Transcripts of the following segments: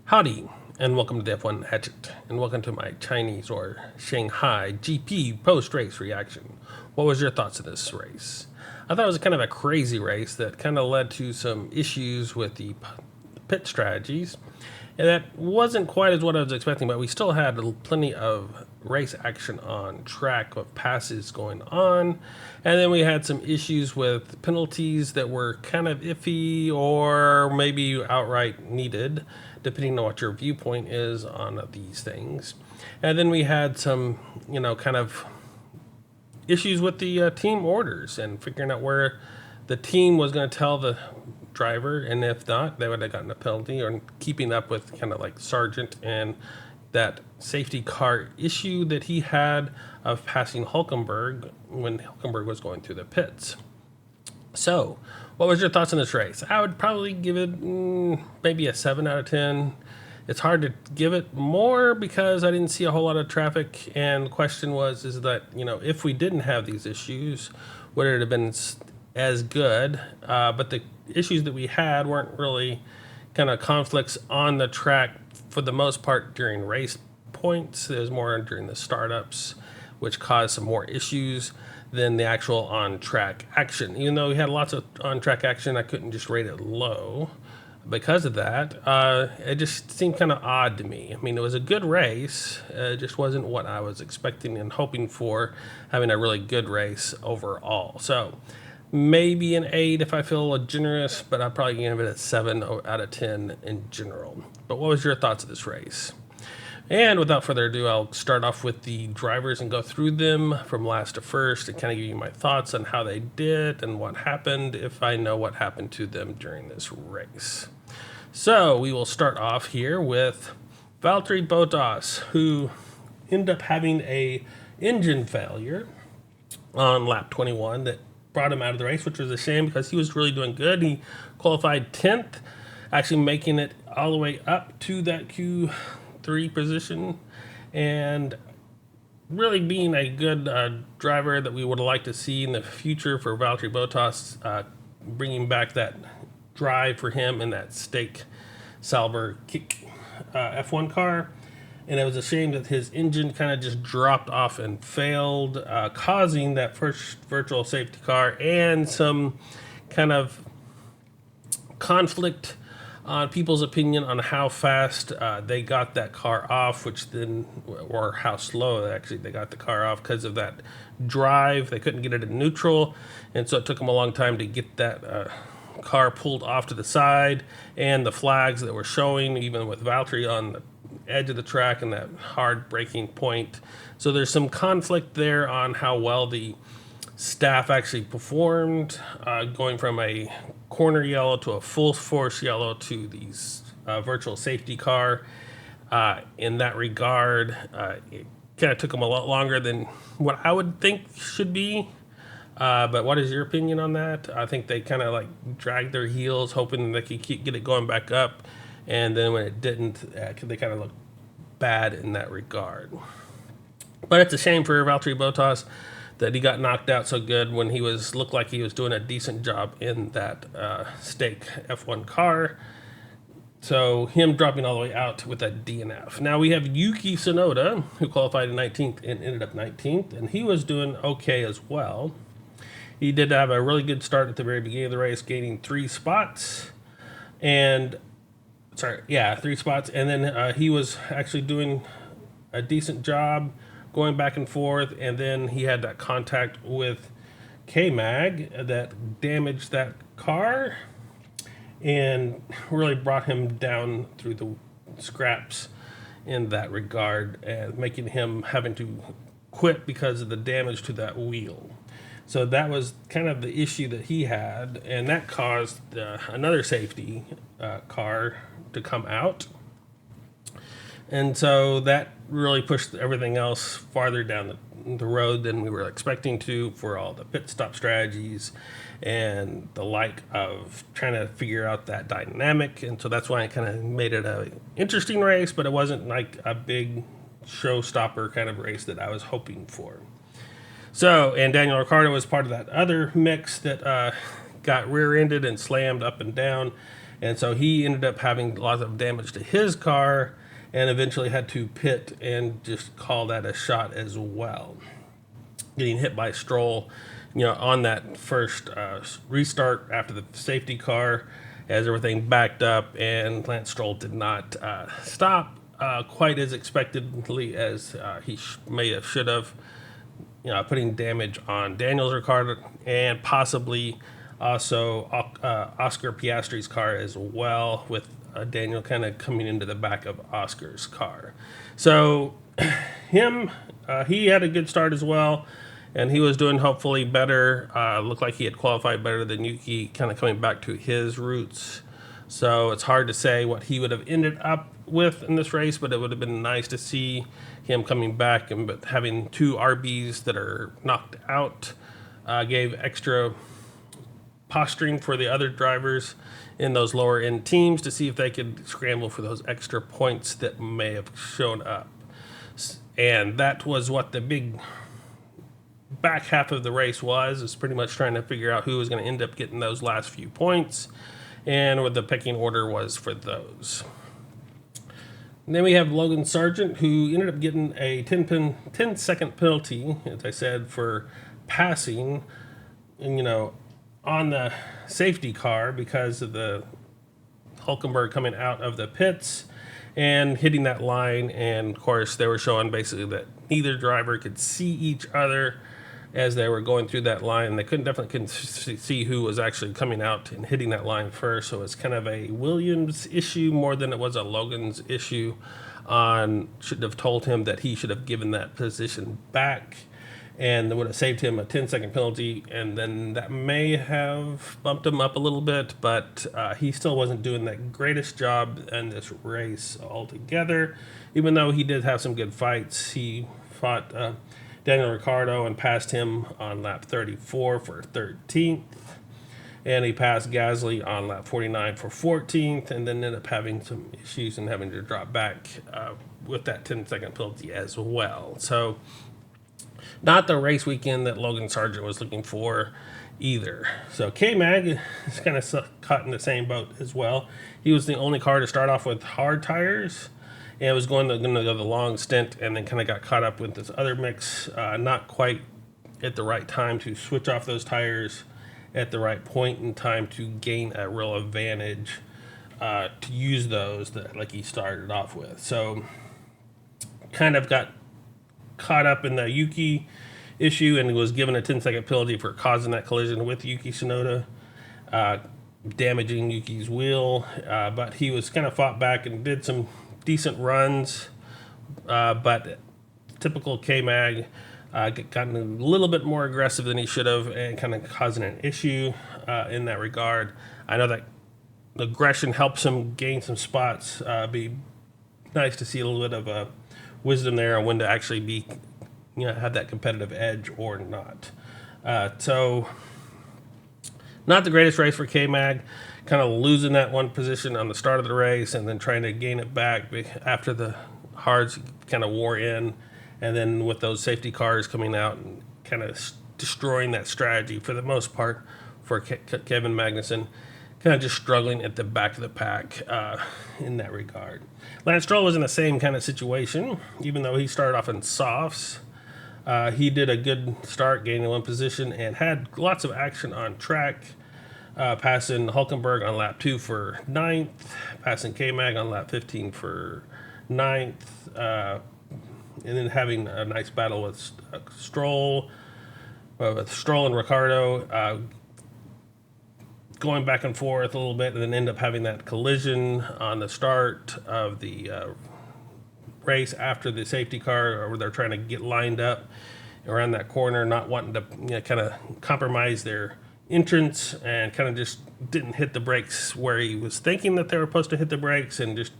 Howdy, and welcome to the F1 Hatchet, and welcome to my Chinese or Shanghai GP post-race reaction. What was your thoughts of this race? I thought it was kind of a crazy race that kind of led to some issues with the pit strategies, and that wasn't quite as what I was expecting, but we still had plenty of race action on track of passes going on, and then we had some issues with penalties that were kind of iffy or maybe outright needed, depending on what your viewpoint is on these things. And then we had some, kind of issues with the team orders and figuring out where the team was going to tell the driver, and if not, they would have gotten a penalty, or keeping up with kind of like Sargent and that safety car issue that he had of passing Hulkenberg when Hulkenberg was going through the pits. So, what was your thoughts on this race? I would probably give it maybe a 7 out of 10. It's hard to give it more because I didn't see a whole lot of traffic, and the question is that, if we didn't have these issues, would it have been as good? But the issues that we had weren't really kind of conflicts on the track for the most part during race points. It was more during the startups, which caused some more issues than the actual on-track action. Even though we had lots of on-track action, I couldn't just rate it low because of that. It just seemed kind of odd to me. I mean, it was a good race. It just wasn't what I was expecting and hoping for, having a really good race overall. So maybe an 8 if I feel generous, but I'd probably give it a 7 out of 10 in general. But what was your thoughts of this race? And without further ado, I'll start off with the drivers and go through them from last to first and kind of give you my thoughts on how they did and what happened, if I know what happened to them during this race. So we will start off here with Valtteri Bottas, who ended up having a engine failure on lap 21 that brought him out of the race, which was a shame because he was really doing good. He qualified 10th, actually making it all the way up to that Q3 position, and really being a good driver that we would like to see in the future for Valtteri Bottas, bringing back that drive for him in that Stake Salber kick F1 car. And it was a shame that his engine kind of just dropped off and failed, causing that first virtual safety car and some kind of conflict on people's opinion on how fast they got that car off, or how slow actually they got the car off because of that drive. They couldn't get it in neutral, and so it took them a long time to get that car pulled off to the side, and the flags that were showing, even with Valtteri on the edge of the track and that hard braking point. So there's some conflict there on how well the staff actually performed, going from a corner yellow to a full force yellow to these virtual safety car. In that regard, it kind of took them a lot longer than what I would think should be. But what is your opinion on that? I think they kind of like dragged their heels, hoping they could get it going back up. And then when it didn't, they kind of looked bad in that regard. But it's a shame for Valtteri Bottas that he got knocked out so good when he looked like he was doing a decent job in that Stake F1 car. So him dropping all the way out with that DNF. Now we have Yuki Tsunoda, who qualified in 19th and ended up 19th, and he was doing okay as well. He did have a really good start at the very beginning of the race, gaining 3 spots. 3 spots. And then he was actually doing a decent job going back and forth. And then he had that contact with K-Mag that damaged that car and really brought him down through the scraps in that regard, and making him having to quit because of the damage to that wheel. So that was kind of the issue that he had, and that caused another safety car to come out. And so that really pushed everything else farther down the road than we were expecting to, for all the pit stop strategies and the like of trying to figure out that dynamic. And so that's why I kind of made it an interesting race, but it wasn't like a big showstopper kind of race that I was hoping for. So, and Daniel Ricciardo was part of that other mix that got rear-ended and slammed up and down. And so he ended up having lots of damage to his car and eventually had to pit and just call that a shot as well. Getting hit by Stroll, on that first restart after the safety car as everything backed up, and Lance Stroll did not stop quite as expectedly as he should have, putting damage on Daniel's Ricciardo and possibly also Oscar Piastri's car as well, with Daniel kind of coming into the back of Oscar's car. So he had a good start as well, and he was doing hopefully better. Looked like he had qualified better than Yuki, kind of coming back to his roots. So it's hard to say what he would have ended up with in this race, but it would have been nice to see him coming back and having two RBs that are knocked out. Gave extra posturing for the other drivers in those lower end teams to see if they could scramble for those extra points that may have shown up. And that was what the big back half of the race is pretty much trying to figure out who was going to end up getting those last few points and what the pecking order was for those. And then we have Logan Sargent, who ended up getting a 10-second penalty, as I said, for passing, on the safety car because of the Hulkenberg coming out of the pits and hitting that line. And of course, they were showing basically that neither driver could see each other as they were going through that line. They couldn't see who was actually coming out and hitting that line first. So it's kind of a Williams issue more than it was a Logan's issue. Should have told him that he should have given that position back, and that would have saved him a 10-second penalty, and then that may have bumped him up a little bit, but he still wasn't doing the greatest job in this race altogether. Even though he did have some good fights, he fought Daniel Ricciardo and passed him on lap 34 for 13th, and he passed Gasly on lap 49 for 14th, and then ended up having some issues and having to drop back with that 10-second penalty as well. So not the race weekend that Logan Sargent was looking for either. So K-Mag is kind of caught in the same boat as well. He was the only car to start off with hard tires, and was going to go the long stint, and then kind of got caught up with this other mix, not quite at the right time to switch off those tires at the right point in time to gain a real advantage to use those like he started off with. So kind of got caught up in the Yuki issue and was given a 10-second penalty for causing that collision with Yuki Tsunoda, damaging Yuki's wheel. But he was kind of fought back and did some decent runs. But typical K-Mag, gotten a little bit more aggressive than he should have and kind of causing an issue in that regard. I know that aggression helps him gain some spots. Be nice to see a little bit of wisdom there on when to actually be, have that competitive edge or not. So not the greatest race for K-Mag, kind of losing that one position on the start of the race and then trying to gain it back after the hards kind of wore in, and then with those safety cars coming out and kind of destroying that strategy for the most part for Kevin Magnussen, kind of just struggling at the back of the pack in that regard. Lance Stroll was in the same kind of situation, even though he started off in softs. He did a good start, gaining one position, and had lots of action on track, passing Hulkenberg on lap 2 for 9th, passing K-Mag on lap 15 for 9th, and then having a nice battle with Stroll and Ricciardo, going back and forth a little bit, and then end up having that collision on the start of the race after the safety car, where they're trying to get lined up around that corner, not wanting to kind of compromise their entrance, and kind of just didn't hit the brakes where he was thinking that they were supposed to hit the brakes, and just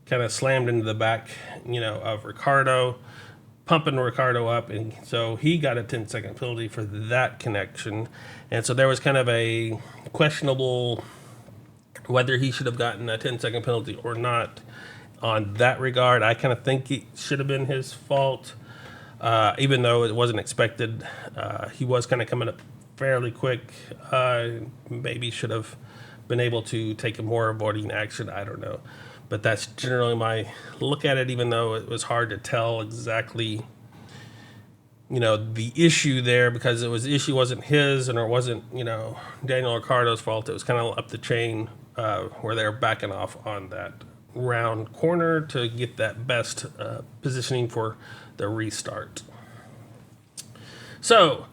kind of slammed into the back, of Ricciardo, pumping Ricciardo up, and so he got a 10-second penalty for that connection. And so there was kind of a questionable whether he should have gotten a 10-second penalty or not on that regard. I kind of think it should have been his fault, even though it wasn't expected. He was kind of coming up fairly quick. Maybe should have been able to take a more avoiding action. I don't know. But that's generally my look at it, even though it was hard to tell exactly, the issue there, because the issue wasn't his and it wasn't, Daniel Ricciardo's fault. It was kind of up the chain where they're backing off on that round corner to get that best positioning for the restart. So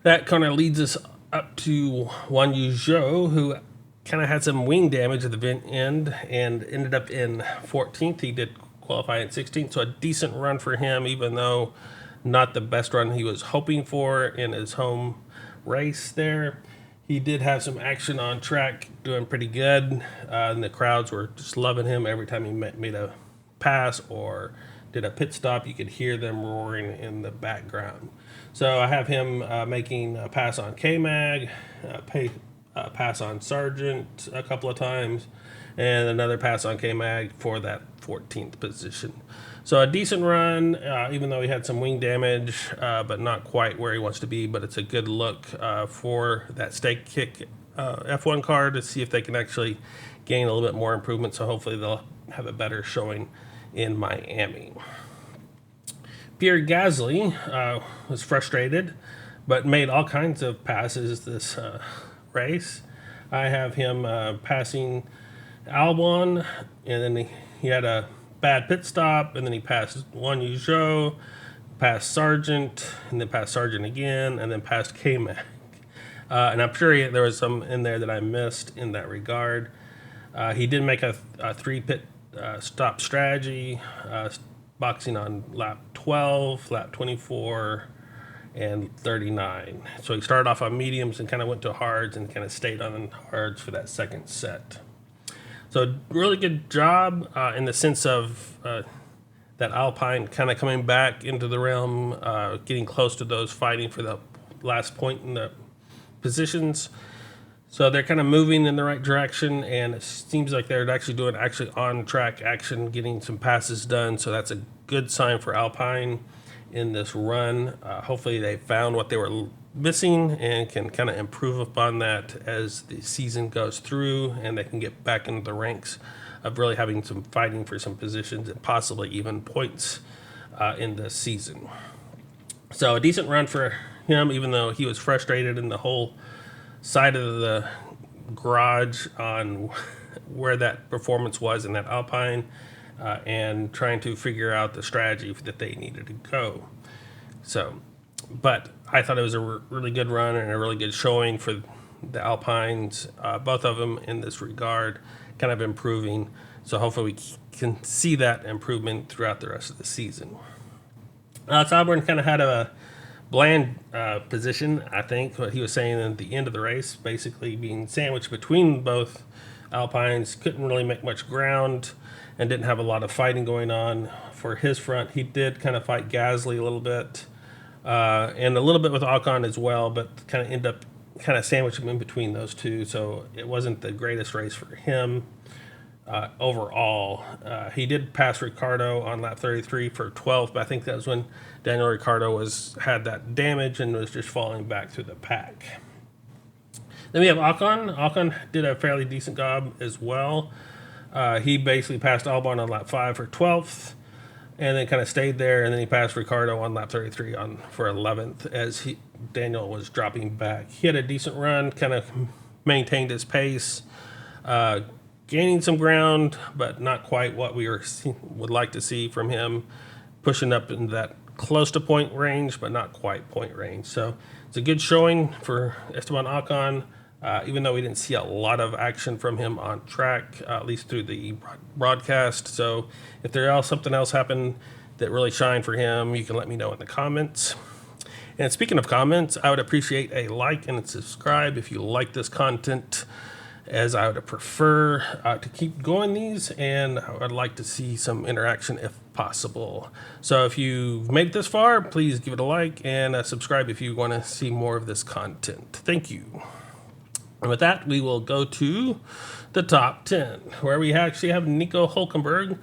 that kind of leads us up to Guan Yu Zhou, who kind of had some wing damage at the end and ended up in 14th. He did qualify in 16th, so a decent run for him, even though not the best run he was hoping for in his home race there. He did have some action on track, doing pretty good, and the crowds were just loving him. Every time he made a pass or did a pit stop, you could hear them roaring in the background. So I have him making a pass on K-Mag, pass on Sargent a couple of times, and another pass on K-Mag for that 14th position. So a decent run, even though he had some wing damage, but not quite where he wants to be. But it's a good look for that stake kick F1 car to see if they can actually gain a little bit more improvement. So hopefully they'll have a better showing in Miami. Pierre Gasly was frustrated, but made all kinds of passes this race. I have him passing Albon, and then he had a bad pit stop, and then he passed Guan Yu Zhou, passed Sargent, and then passed Sargent again, and then passed K-Mag. And I'm sure there was some in there that I missed in that regard. He did make a 3-pit stop strategy, boxing on lap 12, lap 24, and 39. So he started off on mediums and kind of went to hards and kind of stayed on hards for that second set. So really good job in the sense of that Alpine kind of coming back into the realm, getting close to those fighting for the last point in the positions. So they're kind of moving in the right direction, and it seems like they're actually doing on-track action, getting some passes done. So that's a good sign for Alpine in this run. Hopefully they found what they were missing and can kind of improve upon that as the season goes through, and they can get back into the ranks of really having some fighting for some positions and possibly even points in the season. So a decent run for him, even though he was frustrated in the whole side of the garage on where that performance was in that Alpine, and trying to figure out the strategy that they needed to go. So, but I thought it was a really good run and a really good showing for the Alpines, both of them in this regard, kind of improving. So hopefully we can see that improvement throughout the rest of the season. Alex Albon kind of had a bland position, I think, what he was saying at the end of the race, basically being sandwiched between both Alpines, couldn't really make much ground and didn't have a lot of fighting going on for his front. He did kind of fight Gasly a little bit, and a little bit with Ocon as well, but kind of end up kind of sandwich him in between those two. So it wasn't the greatest race for him overall. He did pass Ricciardo on lap 33 for 12th, but I think that was when Daniel Ricciardo had that damage and was just falling back through the pack. Then we have Ocon. Ocon did a fairly decent job as well. He basically passed Albon on lap 5 for 12th, and then kind of stayed there, and then he passed Ricciardo on lap 33 for 11th as Daniel was dropping back. He had a decent run, kind of maintained his pace, gaining some ground, but not quite what we would like to see from him, pushing up in that close to point range, but not quite point range. So it's a good showing for Esteban Ocon, even though we didn't see a lot of action from him on track, at least through the broadcast. So if there else something else happened that really shined for him, you can let me know in the comments. And speaking of comments, I would appreciate a like and a subscribe if you like this content, as I would prefer to keep going these, and I would like to see some interaction if possible. So if you've made it this far, please give it a like and subscribe if you want to see more of this content. Thank you. And with that, we will go to the top 10, where we actually have Nico Hülkenberg,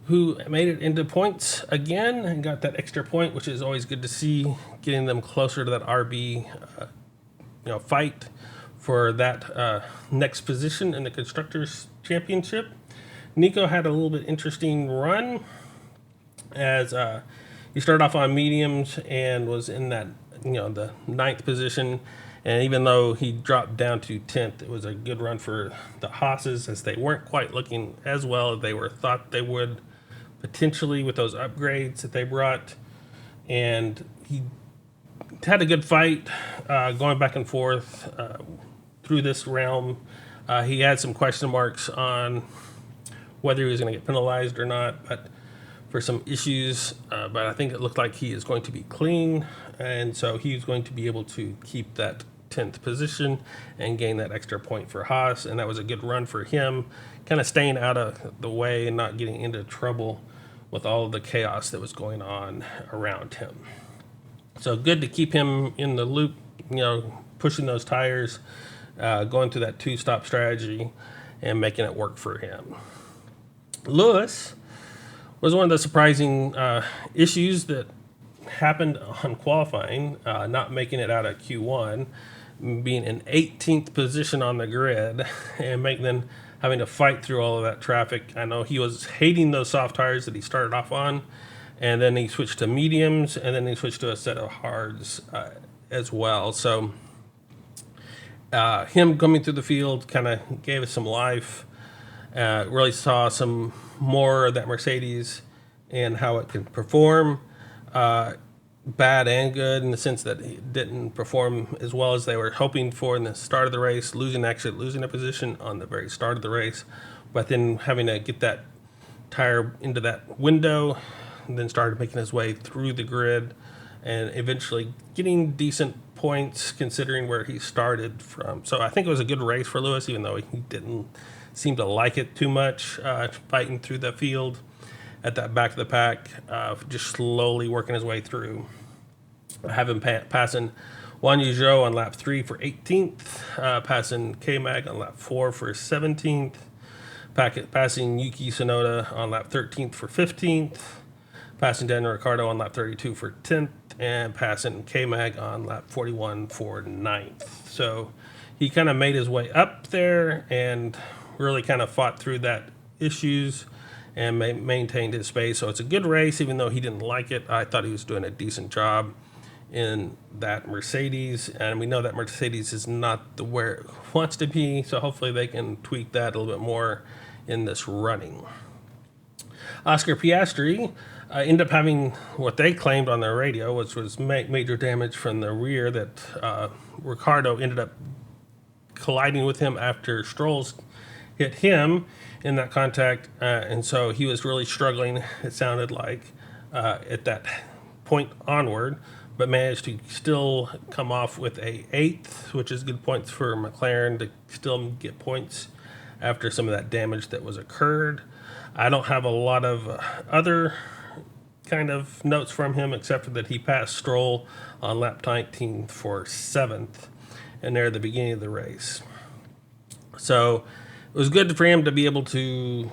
who made it into points again and got that extra point, which is always good to see, getting them closer to that RB fight for that next position in the Constructors' Championship. Nico had a little bit interesting run as he started off on mediums and was in that, the ninth position. And even though he dropped down to 10th, it was a good run for the Haas's, as they weren't quite looking as well as they were thought they would, potentially with those upgrades that they brought. And he had a good fight going back and forth through this realm. He had some question marks on whether he was going to get penalized or not, but for some issues. But I think it looked like he is going to be clean, and so he's going to be able to keep that 10th position and gain that extra point for Haas. And that was a good run for him, kind of staying out of the way and not getting into trouble with all of the chaos that was going on around him. So good to keep him in the loop, pushing those tires, going through that two-stop strategy and making it work for him. Lewis was one of the surprising issues that happened on qualifying, not making it out of Q1, being in 18th position on the grid, and then having to fight through all of that traffic. I know he was hating those soft tires that he started off on, and then he switched to mediums, and then he switched to a set of hards as well. So him coming through the field kind of gave us some life. Really saw some more of that Mercedes and how it can perform, bad and good, in the sense that it didn't perform as well as they were hoping for in the start of the race, losing a position on the very start of the race, but then having to get that tire into that window, and then started making his way through the grid and eventually getting decent points considering where he started from. So I think it was a good race for Lewis, even though he didn't seem to like it too much, fighting through the field at that back of the pack, just slowly working his way through. Having passing Juan Yuzhou on lap 3 for 18th, passing K-Mag on lap 4 for 17th, passing Yuki Tsunoda on lap 13th for 15th, passing Daniel Ricciardo on lap 32 for 10th, and passing K-Mag on lap 41 for 9th. So he kind of made his way up there and really kind of fought through that issues and maintained his space. So it's a good race, even though he didn't like it. I thought he was doing a decent job in that Mercedes, and we know that Mercedes is not the where it wants to be, so hopefully they can tweak that a little bit more in this running. Oscar Piastri ended up having what they claimed on their radio, which was major damage from the rear, that Ricciardo ended up colliding with him after Stroll's hit him in that contact, and so he was really struggling, it sounded like, at that point onward, but managed to still come off with a 8th, which is good points for McLaren to still get points after some of that damage that was occurred. I don't have a lot of other kind of notes from him, except for that he passed Stroll on lap 19 for 7th, and near the beginning of the race. So it was good for him to be able to,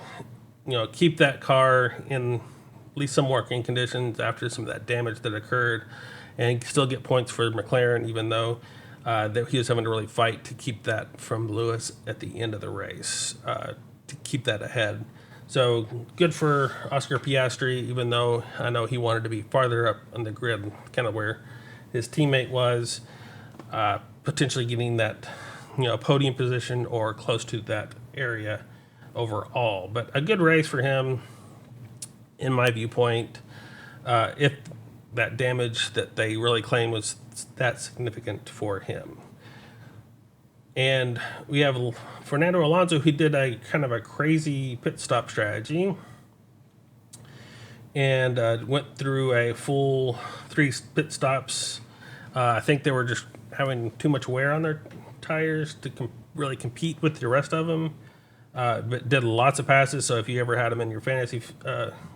keep that car in at least some working conditions after some of that damage that occurred, and still get points for McLaren, even though that he was having to really fight to keep that from Lewis at the end of the race, to keep that ahead. So good for Oscar Piastri, even though I know he wanted to be farther up on the grid, kind of where his teammate was, potentially getting that, podium position or close to that area overall. But a good race for him, in my viewpoint, if that damage that they really claim was that significant for him. And we have Fernando Alonso, who did a kind of a crazy pit stop strategy and went through a full 3 pit stops. I think they were just having too much wear on their tires to really compete with the rest of them, but did lots of passes. So if you ever had them in your fantasy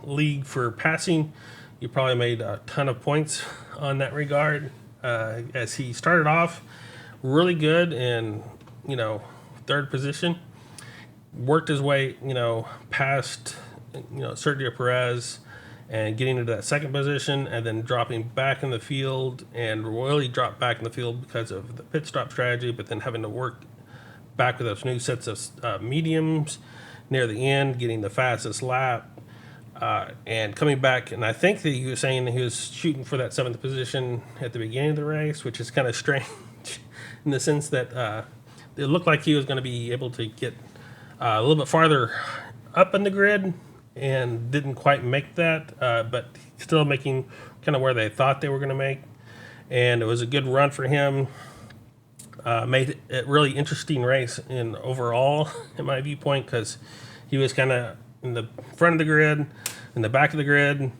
league for passing, you probably made a ton of points on that regard, as he started off really good in, 3rd position, worked his way, past, Sergio Perez, and getting into that second position, and then dropping back in the field, and really dropped back in the field because of the pit stop strategy, but then having to work back with those new sets of mediums near the end, getting the fastest lap, and coming back. And I think that he was saying that he was shooting for that seventh position at the beginning of the race, which is kind of strange in the sense that it looked like he was going to be able to get a little bit farther up in the grid, and didn't quite make that, but still making kind of where they thought they were going to make. And it was a good run for him. Made it a really interesting race in overall, in my viewpoint, because he was kind of in the front of the grid, in the back of the grid,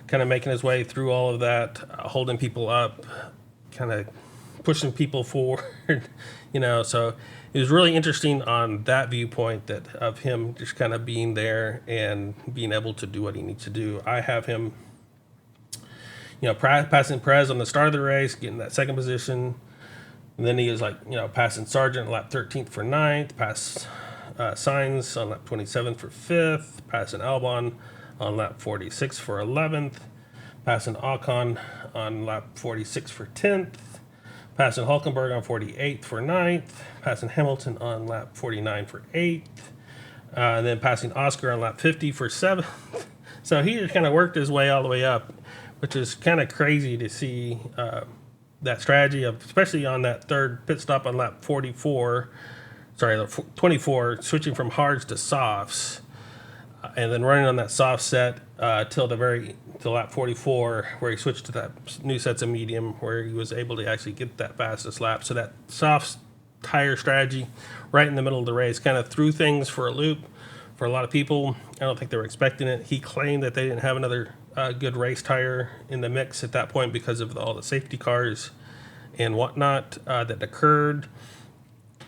kind of making his way through all of that, holding people up, kind of pushing people forward, so it was really interesting on that viewpoint, that of him just kind of being there and being able to do what he needs to do. I have him, passing Perez on the start of the race, getting that second position. And then he was passing Sargent lap 13th for 9th, passed Sainz on lap 27th for 5th, passing Albon on lap 46 for 11th, passing Ocon on lap 46 for 10th, passing Hulkenberg on 48th for 9th, passing Hamilton on lap 49 for 8th, and then passing Oscar on lap 50 for 7th. So he just kind of worked his way all the way up, which is kind of crazy to see that strategy of, especially on that third pit stop on lap 24, 24, switching from hards to softs, and then running on that soft set till lap 44, where he switched to that new sets of medium, where he was able to actually get that fastest lap. So that soft tire strategy right in the middle of the race kind of threw things for a loop for a lot of people. I don't think they were expecting it. He claimed that they didn't have another good race tire in the mix at that point because of all the safety cars and whatnot that occurred.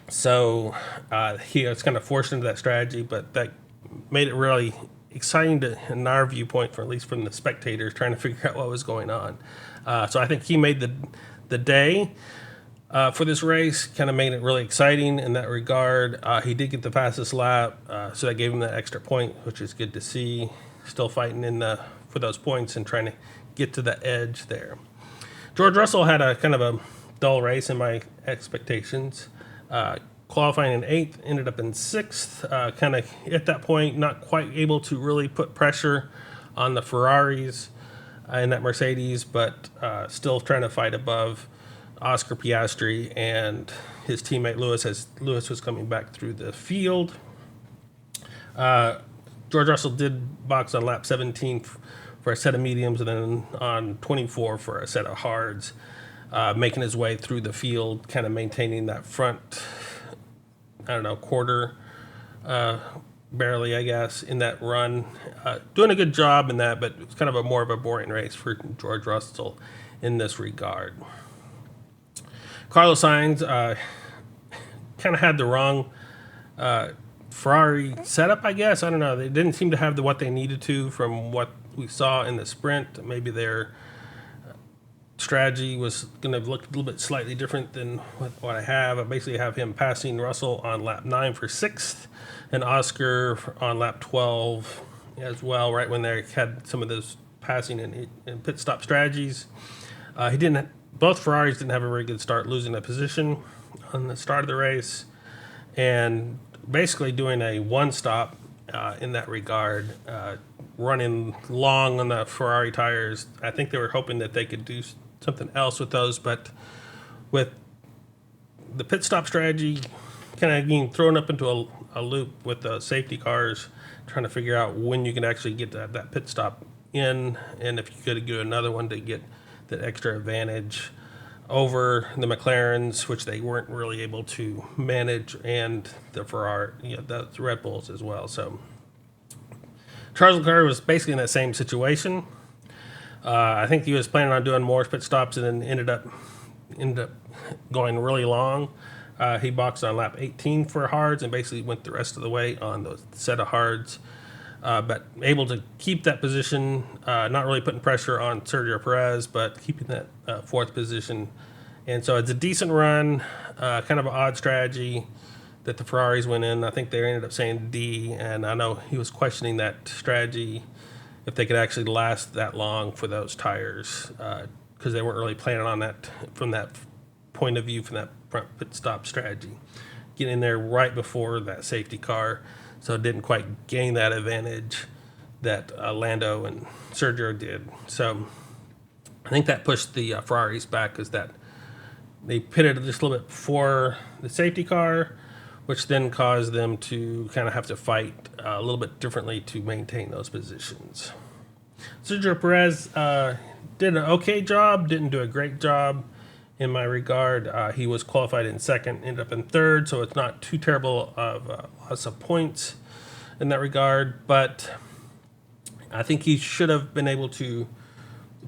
So he was kind of forced into that strategy, but that made it really exciting in our viewpoint, at least from the spectators trying to figure out what was going on. So I think he made the day for this race, kind of made it really exciting in that regard. He did get the fastest lap, so that gave him that extra point, which is good to see. Still fighting for those points and trying to get to the edge there. George Russell had a kind of a dull race in my expectations. Qualifying in 8th, ended up in 6th. Kind of at that point, not quite able to really put pressure on the Ferraris and that Mercedes, but still trying to fight above Oscar Piastri and his teammate Lewis as Lewis was coming back through the field. George Russell did box on lap 17 for a set of mediums, and then on 24 for a set of hards, making his way through the field, kind of maintaining that front, quarter, barely, I guess, in that run. Doing a good job in that, but it's kind of more of a boring race for George Russell in this regard. Carlos Sainz kind of had the wrong Ferrari setup, I guess. I don't know. They didn't seem to have what they needed to from what we saw in the sprint. Maybe their strategy was going to look a little bit slightly different than what I have. I basically have him passing Russell on lap 9 for 6th, and Oscar on lap 12 as well, right when they had some of those passing and pit stop strategies. Both Ferraris didn't have a very good start, losing a position on the start of the race, and basically doing a one-stop in that regard, running long on the Ferrari tires. I think they were hoping that they could do something else with those, but with the pit stop strategy kind of being thrown up into a loop with the safety cars, trying to figure out when you can actually get that pit stop in, and if you could do another one to get that extra advantage over the McLarens, which they weren't really able to manage, and the Ferrari, the Red Bulls as well. So Charles Leclerc was basically in that same situation. I think he was planning on doing more pit stops, and then ended up going really long. He boxed on lap 18 for hards and basically went the rest of the way on the set of hards, but able to keep that position, not really putting pressure on Sergio Perez, but keeping that fourth position. And so it's a decent run, kind of an odd strategy that the Ferraris went in. I think they ended up saying D, and I know he was questioning that strategy if they could actually last that long for those tires, because they weren't really planning on that from that point of view, from that front pit stop strategy. Getting in there right before that safety car, so it didn't quite gain that advantage that Lando and Sergio did. So I think that pushed the Ferraris back, because that they pitted just a little bit before the safety car, which then caused them to kind of have to fight a little bit differently to maintain those positions. Sergio Perez did an okay job, didn't do a great job in my regard. He was qualified in second, ended up in third, so it's not too terrible of loss of points in that regard. But I think he should have been able to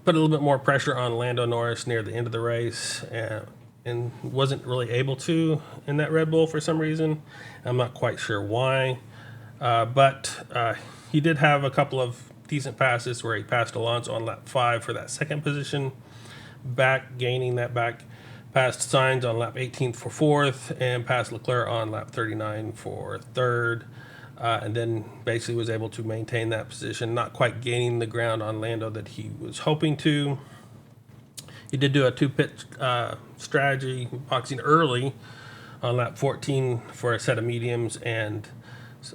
put a little bit more pressure on Lando Norris near the end of the race, and wasn't really able to in that Red Bull for some reason. I'm not quite sure why. But he did have a couple of decent passes where he passed Alonso on lap 5 for that second position, gaining that back, passed Sainz on lap 18 for 4th, and passed Leclerc on lap 39 for 3rd. And then basically was able to maintain that position, not quite gaining the ground on Lando that he was hoping to. He did do a 2-pit strategy, boxing early on lap 14 for a set of mediums, and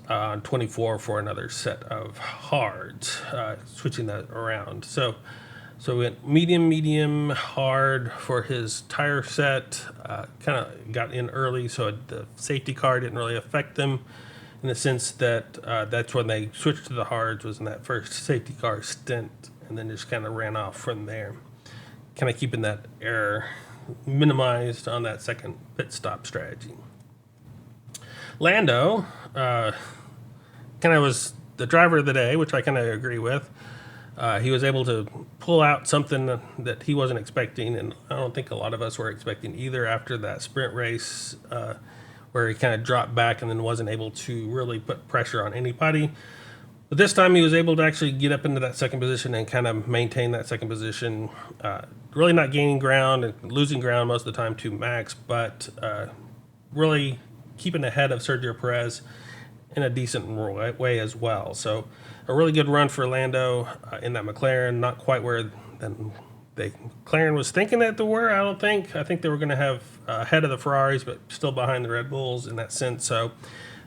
on 24 for another set of hards, switching that around. So we went medium, hard for his tire set. Kind of got in early, so the safety car didn't really affect them, in the sense that that's when they switched to the hards, was in that first safety car stint, and then just kind of ran off from there, kind of keeping that error minimized on that second pit stop strategy. Lando kind of was the driver of the day, which I kind of agree with. He was able to pull out something that he wasn't expecting, and I don't think a lot of us were expecting either after that sprint race, where he kind of dropped back and then wasn't able to really put pressure on anybody. But this time he was able to actually get up into that second position and kind of maintain that second position, really not gaining ground and losing ground most of the time to Max, but really keeping ahead of Sergio Perez in a decent way as well. So a really good run for Lando in that McLaren, not quite where McLaren was thinking that they were, I don't think. I think they were going to have ahead of the Ferraris, but still behind the Red Bulls in that sense. So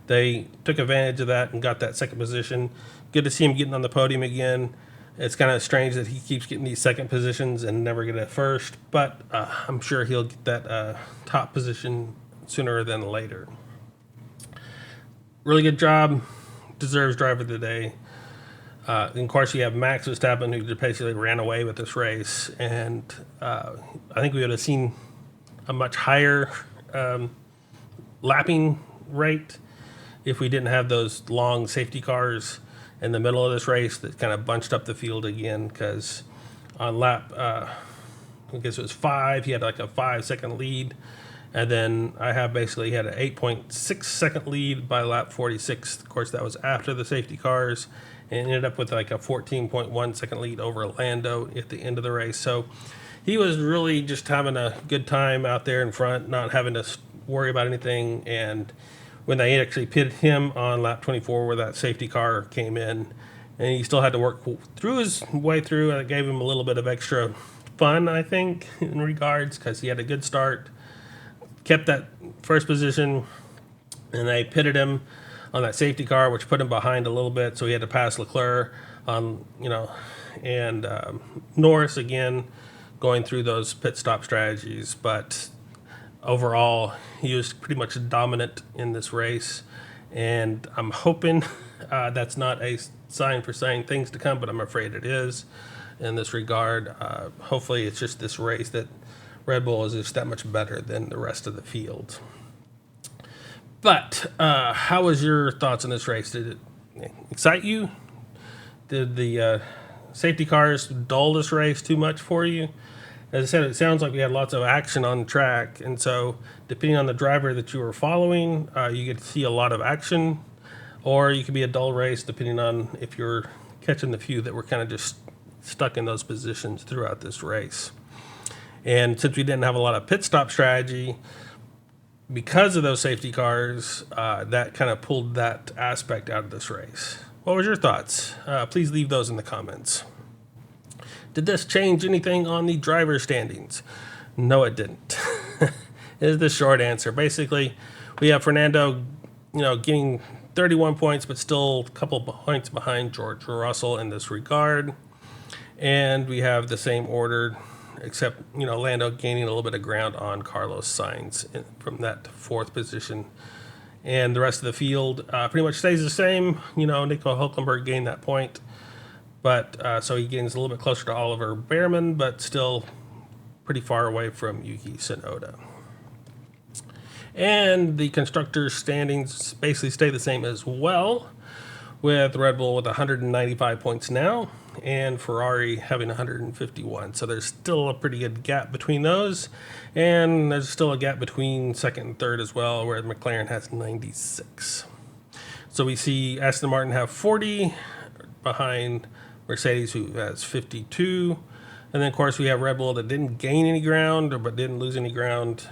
they took advantage of that and got that second position. Good to see him getting on the podium again. It's kind of strange that he keeps getting these second positions and never get a first, but I'm sure he'll get that top position sooner than later. Really good job. Deserves driver of the day. And of course, you have Max Verstappen, who basically ran away with this race. And I think we would have seen a much higher lapping rate if we didn't have those long safety cars in the middle of this race that kind of bunched up the field again. Because on lap, I guess it was 5, he had like a 5-second lead. And then I have basically had an 8.6 second lead by lap 46. Of course, that was after the safety cars, and ended up with like a 14.1 second lead over Lando at the end of the race. So he was really just having a good time out there in front, not having to worry about anything. And when they actually pitted him on lap 24, where that safety car came in, and he still had to work through his way through, and it gave him a little bit of extra fun, I think, in regards, because he had a good start. Kept that first position, and they pitted him on that safety car, which put him behind a little bit, so he had to pass Leclerc on, and Norris again going through those pit stop strategies. But overall, he was pretty much dominant in this race, and I'm hoping that's not a sign for saying things to come, but I'm afraid it is in this regard. Hopefully, it's just this race that Red Bull is just that much better than the rest of the field. But how was your thoughts on this race? Did it excite you? Did the safety cars dull this race too much for you? As I said, it sounds like we had lots of action on the track, and so depending on the driver that you were following, you get to see a lot of action, or you could be a dull race depending on if you're catching the few that were kind of just stuck in those positions throughout this race. And since we didn't have a lot of pit stop strategy, because of those safety cars, that kind of pulled that aspect out of this race. What was your thoughts? Please leave those in the comments. Did this change anything on the driver standings? No, it didn't. Is the short answer. Basically, we have Fernando, getting 31 points, but still a couple points behind George Russell in this regard. And we have the same order, except, Lando gaining a little bit of ground on Carlos Sainz from that fourth position. And the rest of the field pretty much stays the same. Nico Hülkenberg gained that point. But so he gains a little bit closer to Oliver Behrman, but still pretty far away from Yuki Tsunoda. And the constructors' standings basically stay the same as well, with Red Bull with 195 points now, and Ferrari having 151. So there's still a pretty good gap between those, and there's still a gap between second and third as well, where McLaren has 96. So we see Aston Martin have 40 behind Mercedes, who has 52. And then, of course, we have Red Bull that didn't gain any ground, but didn't lose any ground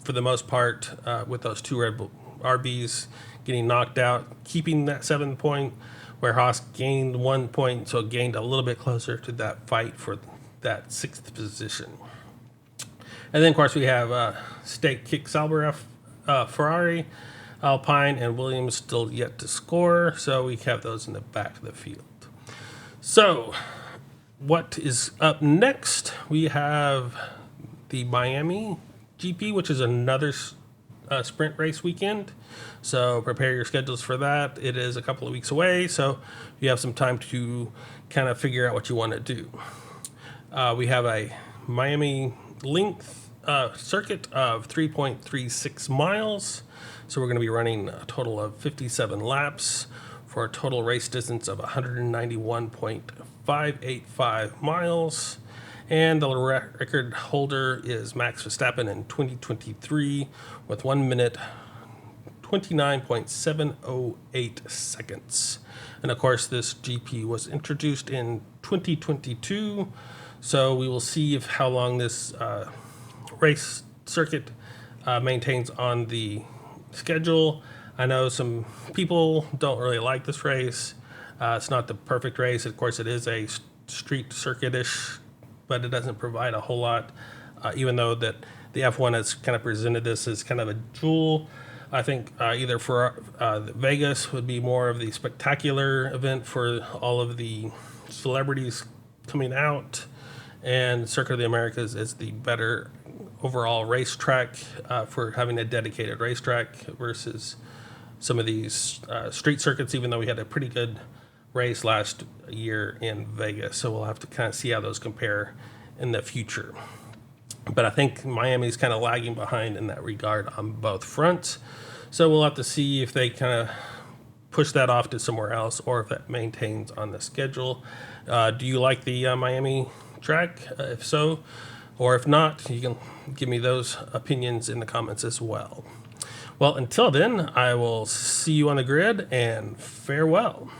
for the most part, with those two Red Bull RBs getting knocked out, keeping that 7 point, where Haas gained 1 point, so gained a little bit closer to that fight for that sixth position. And then, of course, we have Stake Kick Sauber, Ferrari, Alpine, and Williams still yet to score, so we have those in the back of the field. So, what is up next? We have the Miami GP, which is another sprint race weekend. So prepare your schedules for that. It is a couple of weeks away, so you have some time to kind of figure out what you want to do. We have a Miami length circuit of 3.36 miles. So we're going to be running a total of 57 laps for a total race distance of 191.585 miles. And the record holder is Max Verstappen in 2023 with 1 minute 29.708 seconds. And of course, this GP was introduced in 2022. So we will see how long this race circuit maintains on the schedule. I know some people don't really like this race. It's not the perfect race. Of course, it is a street circuit-ish, but it doesn't provide a whole lot, even though that the F1 has kind of presented this as kind of a jewel. I think either for Vegas would be more of the spectacular event for all of the celebrities coming out, and Circuit of the Americas is the better overall racetrack for having a dedicated racetrack versus some of these street circuits, even though we had a pretty good race last year in Vegas. So we'll have to kind of see how those compare in the future. But I think Miami's kind of lagging behind in that regard on both fronts. So we'll have to see if they kind of push that off to somewhere else or if that maintains on the schedule. Do you like the Miami track? If so, or if not, you can give me those opinions in the comments as well. Well, until then, I will see you on the grid, and farewell.